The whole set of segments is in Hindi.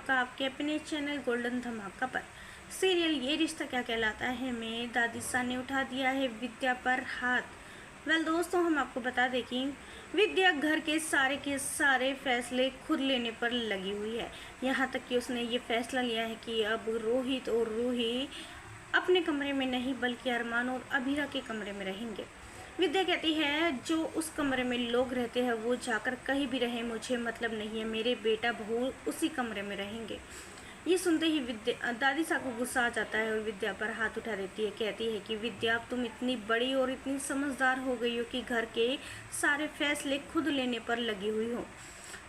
आपका आपके अपने चैनल गोल्डन धमाका पर। सीरियल ये रिश्ता क्या कहलाता है में दादिसा ने उठा दिया है विद्या पर हाथ। दोस्तों, हम आपको बता दें कि विद्या घर के सारे फैसले खुद लेने पर लगी हुई है। यहाँ तक कि उसने ये फैसला लिया है कि अब रोहित और रूही अपने कमरे में नहीं बल्कि अरमान और अभीरा के कमरे में रहेंगे। विद्या कहती है जो उस कमरे में लोग रहते हैं वो जाकर कहीं भी रहे, मुझे मतलब नहीं है, मेरे बेटा बहू उसी कमरे में रहेंगे। ये सुनते ही विद्या दादी सा को गुस्सा आ जाता है और विद्या पर हाथ उठा देती है। कहती है कि विद्या, अब तुम इतनी बड़ी और इतनी समझदार हो गई हो कि घर के सारे फैसले खुद लेने पर लगी हुई हो।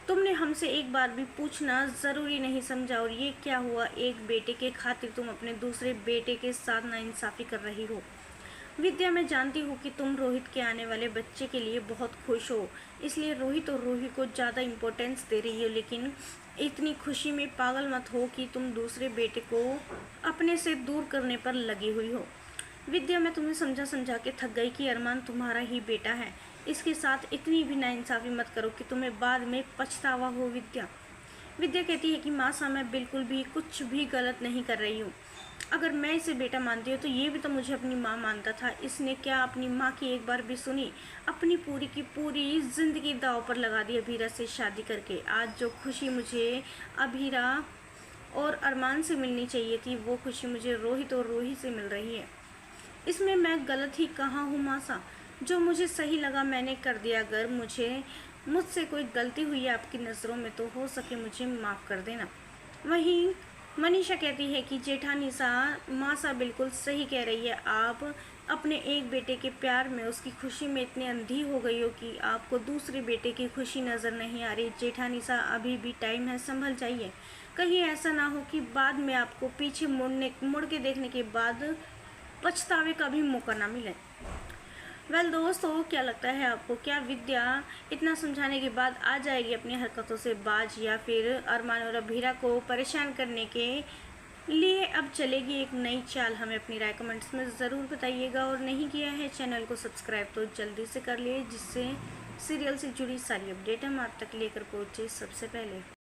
तुमने हमसे एक बार भी पूछना ज़रूरी नहीं समझा, और ये क्या हुआ, एक बेटे के खातिर तुम अपने दूसरे बेटे के साथ नाइंसाफ़ी कर रही हो। विद्या, मैं जानती हूँ कि तुम रोहित के आने वाले बच्चे के लिए बहुत खुश हो, इसलिए रोहित और रूही को ज़्यादा इम्पोर्टेंस दे रही हो, लेकिन इतनी खुशी में पागल मत हो कि तुम दूसरे बेटे को अपने से दूर करने पर लगी हुई हो। विद्या, मैं तुम्हें समझा समझा के थक गई कि अरमान तुम्हारा ही बेटा है, इसके साथ इतनी भी नाइंसाफ़ी मत करो कि तुम्हें बाद में पछतावा हो। विद्या कहती है कि माँ सा, मैं बिल्कुल भी कुछ भी गलत नहीं कर रही हूँ। अगर मैं इसे बेटा मानती हूँ तो ये भी तो मुझे अपनी माँ मानता था। इसने क्या अपनी माँ की एक बार भी सुनी? अपनी पूरी की पूरी ज़िंदगी दांव पर लगा दी अभीरा से शादी करके। आज जो खुशी मुझे अभीरा और अरमान से मिलनी चाहिए थी, वो खुशी मुझे रोहित और रूही से मिल रही है। इसमें मैं गलत ही कहाँ हूँ मासा? जो मुझे सही लगा मैंने कर दिया। अगर मुझसे कोई गलती हुई है आपकी नज़रों में तो हो सके मुझे माफ़ कर देना। वहीं मनीषा कहती है कि जेठानी सा, मासा बिल्कुल सही कह रही है। आप अपने एक बेटे के प्यार में, उसकी खुशी में इतने अंधी हो गई हो कि आपको दूसरे बेटे की खुशी नज़र नहीं आ रही। जेठानी सा, अभी भी टाइम है, संभल जाइए। कहीं ऐसा ना हो कि बाद में आपको पीछे मुड़ के देखने के बाद पछतावे का भी मौका ना मिले। दोस्तों, क्या लगता है आपको? क्या विद्या इतना समझाने के बाद आ जाएगी अपनी हरकतों से बाज, या फिर अरमान और अभीरा को परेशान करने के लिए अब चलेगी एक नई चाल? हमें अपनी राय कमेंट्स में ज़रूर बताइएगा, और नहीं किया है चैनल को सब्सक्राइब तो जल्दी से कर लिए, जिससे सीरियल से जुड़ी सारी अपडेट हम आप तक लेकर पहुँचे सबसे पहले।